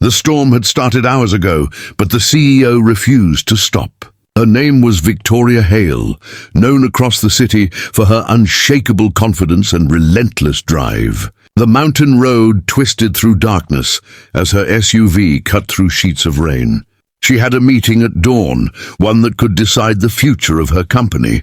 The storm had started hours ago, but the CEO refused to stop. Her name was Victoria Hale, known across the city for her unshakable confidence and relentless drive. The mountain road twisted through darkness as her SUV cut through sheets of rain. She had a meeting at dawn, one that could decide the future of her company.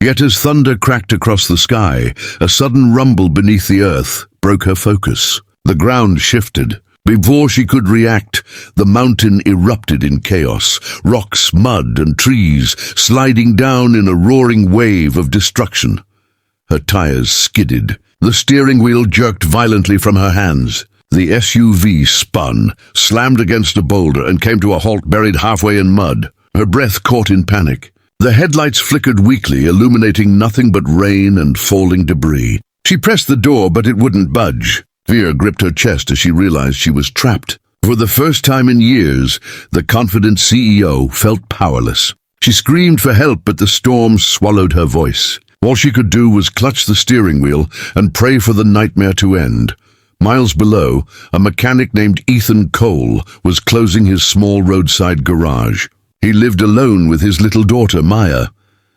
Yet as thunder cracked across the sky, a sudden rumble beneath the earth broke her focus. The ground shifted. Before she could react, the mountain erupted in chaos, rocks, mud, and trees sliding down in a roaring wave of destruction. Her tires skidded. The steering wheel jerked violently from her hands. The SUV spun, slammed against a boulder, and came to a halt buried halfway in mud. Her breath caught in panic. The headlights flickered weakly, illuminating nothing but rain and falling debris. She pressed the door, but it wouldn't budge. Fear gripped her chest as she realized she was trapped. For the first time in years, the confident CEO felt powerless. She screamed for help, but the storm swallowed her voice. All she could do was clutch the steering wheel and pray for the nightmare to end. Miles below, a mechanic named Ethan Cole was closing his small roadside garage. He lived alone with his little daughter, Maya,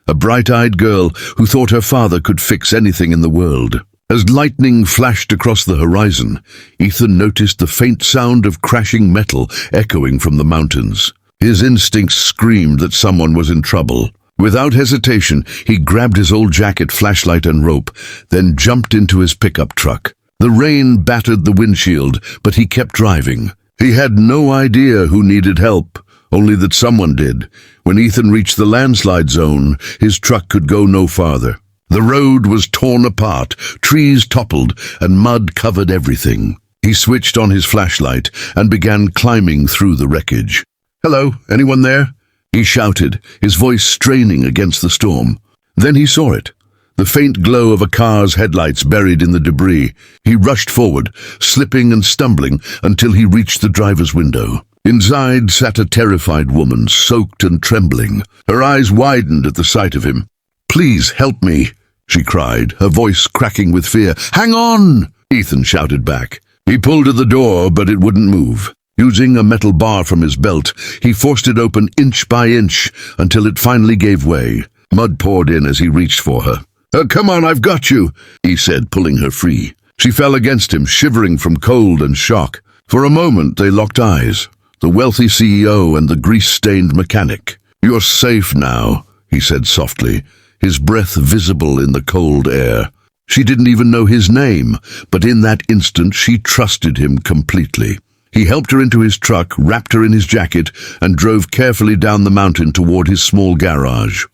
a bright-eyed girl who thought her father could fix anything in the world. As lightning flashed across the horizon, Ethan noticed the faint sound of crashing metal echoing from the mountains. His instincts screamed that someone was in trouble. Without hesitation, he grabbed his old jacket, flashlight, and rope, then jumped into his pickup truck. The rain battered the windshield, but he kept driving. He had no idea who needed help, only that someone did. When Ethan reached the landslide zone, his truck could go no farther. The road was torn apart, trees toppled, and mud covered everything. He switched on his flashlight and began climbing through the wreckage. "Hello, anyone there?" he shouted, his voice straining against the storm. Then he saw it, the faint glow of a car's headlights buried in the debris. He rushed forward, slipping and stumbling until he reached the driver's window. Inside sat a terrified woman, soaked and trembling. Her eyes widened at the sight of him. "Please help me," she cried, her voice cracking with fear. "Hang on!" Ethan shouted back. He pulled at the door, but it wouldn't move. Using a metal bar from his belt, he forced it open inch by inch until it finally gave way. Mud poured in as he reached for her. "Come on, I've got you," he said, pulling her free. She fell against him, shivering from cold and shock. For a moment they locked eyes, the wealthy CEO and the grease-stained mechanic. "You're safe now," he said softly, his breath visible in the cold air. She didn't even know his name, but in that instant she trusted him completely. He helped her into his truck, wrapped her in his jacket, and drove carefully down the mountain toward his small garage.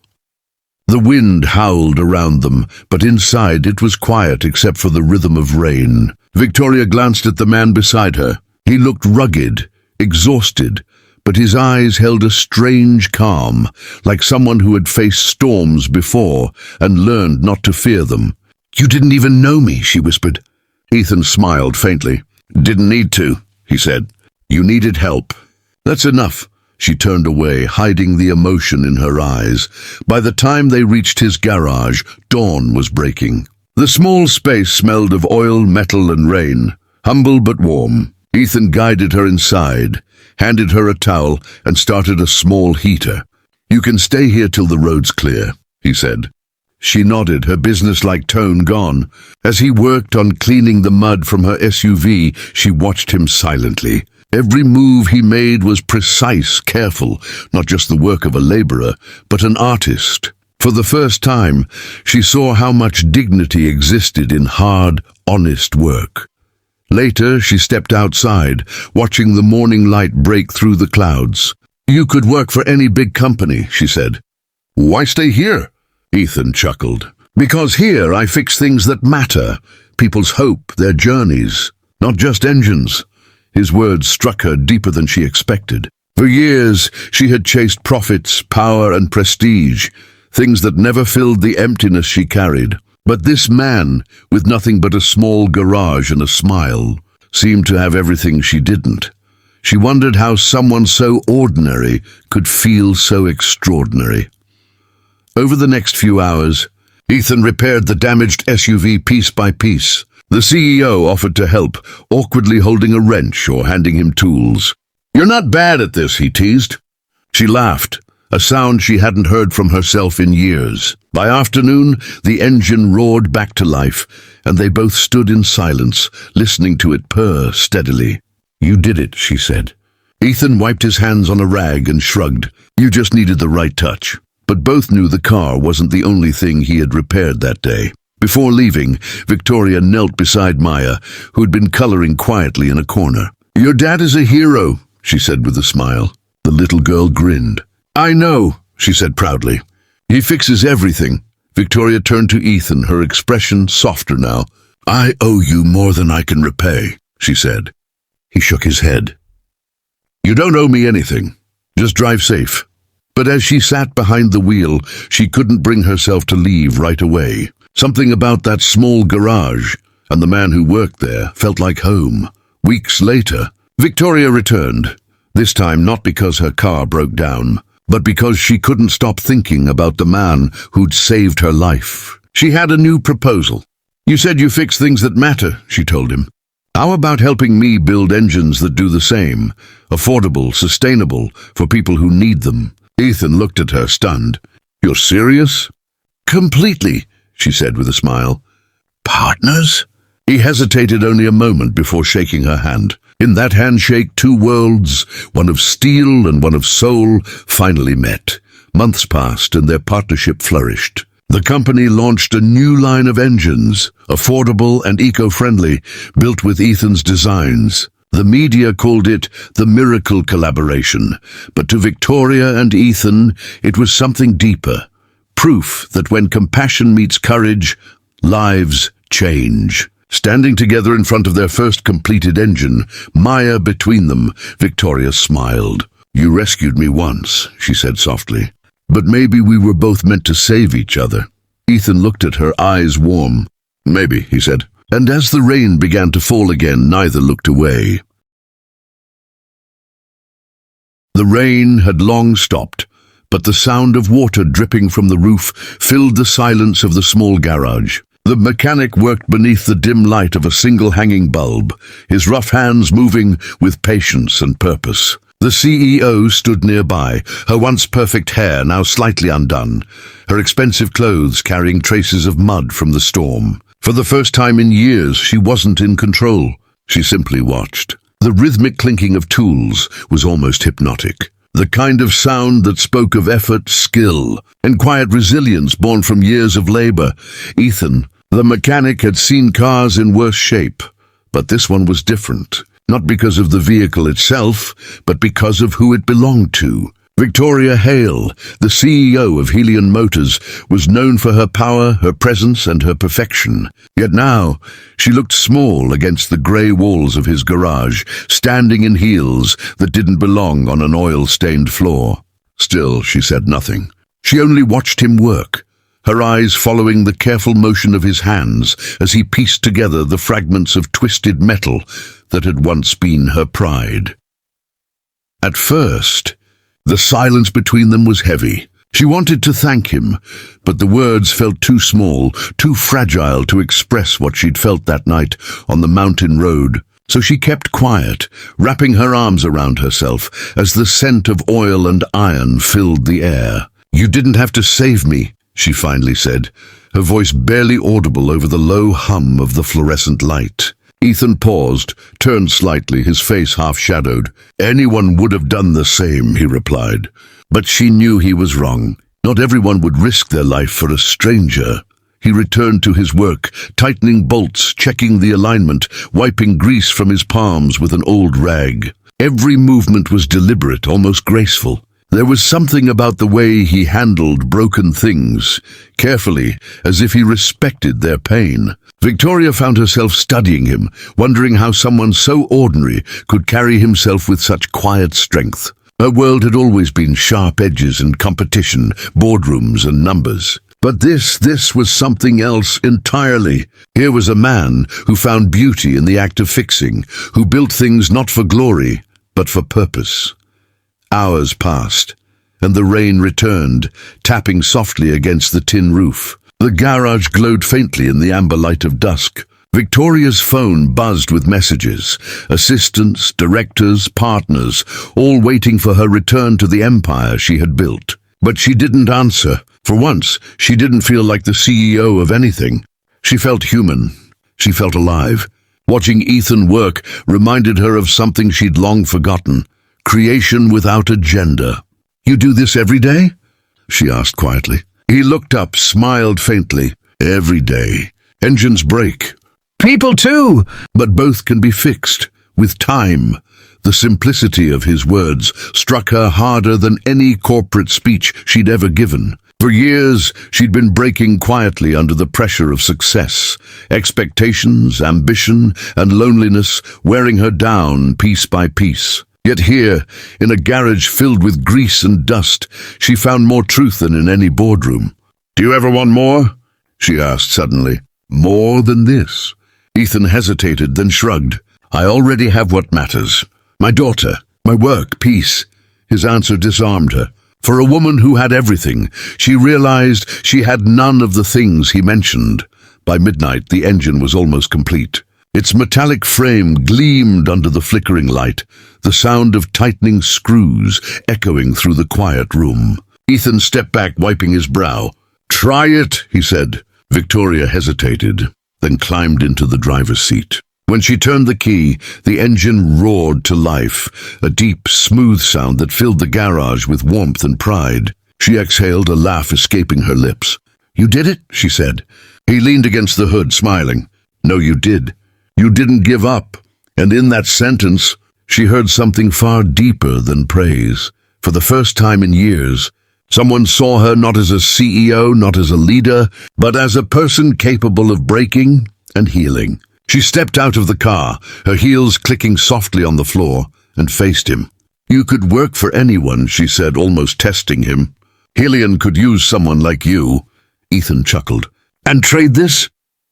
The wind howled around them, but inside it was quiet except for the rhythm of rain. Victoria glanced at the man beside her. He looked rugged, exhausted, but his eyes held a strange calm, like someone who had faced storms before and learned not to fear them. "You didn't even know me," she whispered. Ethan smiled faintly. "Didn't need to," he said. "You needed help." "That's enough." She turned away, hiding the emotion in her eyes. By the time they reached his garage, dawn was breaking. The small space smelled of oil, metal, and rain, humble but warm. Ethan guided her inside, handed her a towel, and started a small heater. "You can stay here till the road's clear," he said. She nodded, her businesslike tone gone. As he worked on cleaning the mud from her SUV, she watched him silently. Every move he made was precise, careful, not just the work of a laborer, but an artist. For the first time, she saw how much dignity existed in hard, honest work. Later, she stepped outside, watching the morning light break through the clouds. "You could work for any big company," she said. "Why stay here?" Ethan chuckled. "Because here I fix things that matter, people's hope, their journeys, not just engines." His words struck her deeper than she expected. For years, she had chased profits, power, and prestige, things that never filled the emptiness she carried. But this man, with nothing but a small garage and a smile, seemed to have everything she didn't. She wondered how someone so ordinary could feel so extraordinary. Over the next few hours, Ethan repaired the damaged SUV piece by piece. The CEO offered to help, awkwardly holding a wrench or handing him tools. "You're not bad at this," he teased. She laughed, a sound she hadn't heard from herself in years. By afternoon, the engine roared back to life, and they both stood in silence, listening to it purr steadily. "You did it," she said. Ethan wiped his hands on a rag and shrugged. "You just needed the right touch." But both knew the car wasn't the only thing he had repaired that day. Before leaving, Victoria knelt beside Maya, who'd been coloring quietly in a corner. "Your dad is a hero," she said with a smile. The little girl grinned. "I know," she said proudly. "He fixes everything." Victoria turned to Ethan, her expression softer now. "I owe you more than I can repay," she said. He shook his head. "You don't owe me anything. Just drive safe." But as she sat behind the wheel, she couldn't bring herself to leave right away. Something about that small garage and the man who worked there felt like home. Weeks later, Victoria returned, this time not because her car broke down, but because she couldn't stop thinking about the man who'd saved her life. She had a new proposal. "You said you fix things that matter," she told him. "How about helping me build engines that do the same, affordable, sustainable, for people who need them?" Ethan looked at her, stunned. "You're serious?" "Completely," she said with a smile. "Partners?" He hesitated only a moment before shaking her hand. In that handshake, two worlds, one of steel and one of soul, finally met. Months passed and their partnership flourished. The company launched a new line of engines, affordable and eco-friendly, built with Ethan's designs. The media called it the miracle collaboration, but to Victoria and Ethan, it was something deeper. Proof that when compassion meets courage, lives change. Standing together in front of their first completed engine, Maya between them, Victoria smiled. "You rescued me once," she said softly. "But maybe we were both meant to save each other." Ethan looked at her, eyes warm. "Maybe," he said. And as the rain began to fall again, neither looked away. The rain had long stopped, but the sound of water dripping from the roof filled the silence of the small garage. The mechanic worked beneath the dim light of a single hanging bulb, his rough hands moving with patience and purpose. The CEO stood nearby, her once perfect hair now slightly undone, her expensive clothes carrying traces of mud from the storm. For the first time in years, she wasn't in control. She simply watched. The rhythmic clinking of tools was almost hypnotic. The kind of sound that spoke of effort, skill, and quiet resilience born from years of labor. Ethan, the mechanic, had seen cars in worse shape, but this one was different. Not because of the vehicle itself, but because of who it belonged to. Victoria Hale, the CEO of Helion Motors, was known for her power, her presence, and her perfection. Yet now, she looked small against the grey walls of his garage, standing in heels that didn't belong on an oil-stained floor. Still, she said nothing. She only watched him work, her eyes following the careful motion of his hands as he pieced together the fragments of twisted metal that had once been her pride. At first, the silence between them was heavy. She wanted to thank him, but the words felt too small, too fragile to express what she'd felt that night on the mountain road. So she kept quiet, wrapping her arms around herself as the scent of oil and iron filled the air. "You didn't have to save me," she finally said, her voice barely audible over the low hum of the fluorescent light. Ethan paused, turned slightly, his face half-shadowed. "Anyone would have done the same," he replied. But she knew he was wrong. Not everyone would risk their life for a stranger. He returned to his work, tightening bolts, checking the alignment, wiping grease from his palms with an old rag. Every movement was deliberate, almost graceful. There was something about the way he handled broken things, carefully, as if he respected their pain. Victoria found herself studying him, wondering how someone so ordinary could carry himself with such quiet strength. Her world had always been sharp edges and competition, boardrooms and numbers. But this was something else entirely. Here was a man who found beauty in the act of fixing, who built things not for glory, but for purpose. Hours passed, and the rain returned, tapping softly against the tin roof. The garage glowed faintly in the amber light of dusk. Victoria's phone buzzed with messages, assistants, directors, partners, all waiting for her return to the empire she had built. But she didn't answer. For once, she didn't feel like the CEO of anything. She felt human. She felt alive. Watching Ethan work reminded her of something she'd long forgotten: creation without agenda. "You do this every day?" she asked quietly. He looked up, smiled faintly. "Every day. Engines break. People too. But both can be fixed, with time." The simplicity of his words struck her harder than any corporate speech she'd ever given. For years, she'd been breaking quietly under the pressure of success. Expectations, ambition, and loneliness wearing her down piece by piece. Yet here, in a garage filled with grease and dust, she found more truth than in any boardroom. "Do you ever want more?" she asked suddenly. "More than this?" Ethan hesitated, then shrugged. "I already have what matters. My daughter, my work, peace." His answer disarmed her. For a woman who had everything, she realized she had none of the things he mentioned. By midnight, the engine was almost complete. Its metallic frame gleamed under the flickering light, the sound of tightening screws echoing through the quiet room. Ethan stepped back, wiping his brow. "Try it," he said. Victoria hesitated, then climbed into the driver's seat. When she turned the key, the engine roared to life, a deep, smooth sound that filled the garage with warmth and pride. She exhaled, a laugh escaping her lips. "You did it," she said. He leaned against the hood, smiling. "No, you did. You didn't give up." And in that sentence, she heard something far deeper than praise. For the first time in years, someone saw her not as a CEO, not as a leader, but as a person capable of breaking and healing. She stepped out of the car, her heels clicking softly on the floor, and faced him. "You could work for anyone," she said, almost testing him. "Helion could use someone like you." Ethan chuckled. "And trade this?"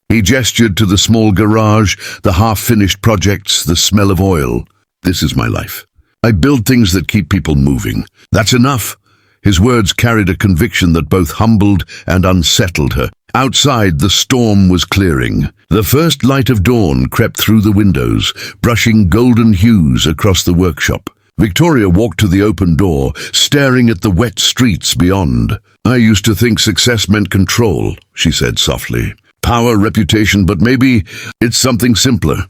He gestured to the small garage, the half-finished projects, the smell of oil. "This is my life. I build things that keep people moving. That's enough." His words carried a conviction that both humbled and unsettled her. Outside, the storm was clearing. The first light of dawn crept through the windows, brushing golden hues across the workshop. Victoria walked to the open door, staring at the wet streets beyond. "I used to think success meant control," she said softly. "Power, reputation, but maybe it's something simpler."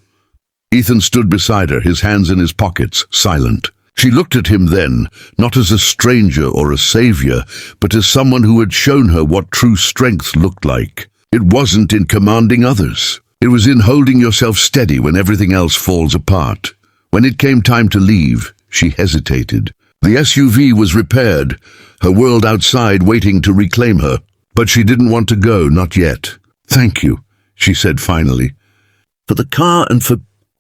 Ethan stood beside her, his hands in his pockets, silent. She looked at him then, not as a stranger or a savior, but as someone who had shown her what true strength looked like. It wasn't in commanding others. It was in holding yourself steady when everything else falls apart. When it came time to leave, she hesitated. The SUV was repaired, her world outside waiting to reclaim her. But she didn't want to go, not yet. "Thank you," she said finally. "For the car and for—"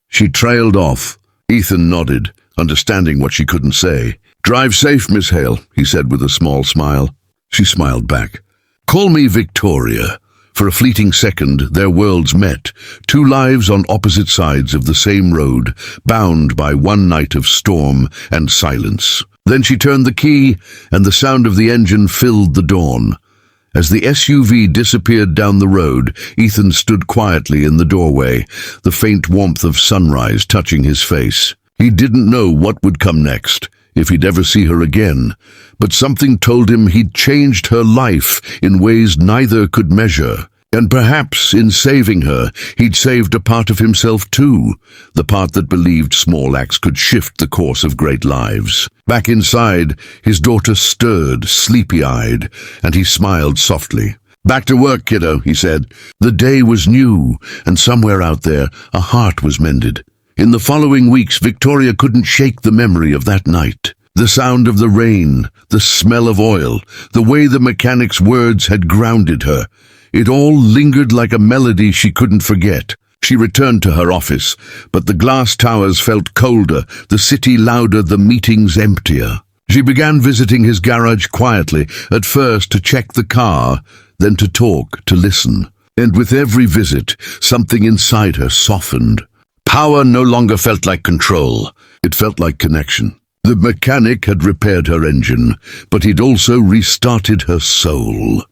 She trailed off. Ethan nodded, understanding what she couldn't say. "Drive safe, Miss Hale," he said with a small smile. She smiled back. "Call me Victoria." For a fleeting second, their worlds met, two lives on opposite sides of the same road, bound by one night of storm and silence. Then she turned the key, and the sound of the engine filled the dawn. As the SUV disappeared down the road, Ethan stood quietly in the doorway, the faint warmth of sunrise touching his face. He didn't know what would come next, if he'd ever see her again, but something told him he'd changed her life in ways neither could measure. And perhaps, in saving her, he'd saved a part of himself too, the part that believed small acts could shift the course of great lives. Back inside, his daughter stirred, sleepy-eyed, and he smiled softly. "Back to work, kiddo," he said. The day was new, and somewhere out there, a heart was mended. In the following weeks, Victoria couldn't shake the memory of that night. The sound of the rain, the smell of oil, the way the mechanic's words had grounded her. It all lingered like a melody she couldn't forget. She returned to her office, but the glass towers felt colder, the city louder, the meetings emptier. She began visiting his garage quietly, at first to check the car, then to talk, to listen. And with every visit, something inside her softened. Power no longer felt like control. It felt like connection. The mechanic had repaired her engine, but he'd also restarted her soul.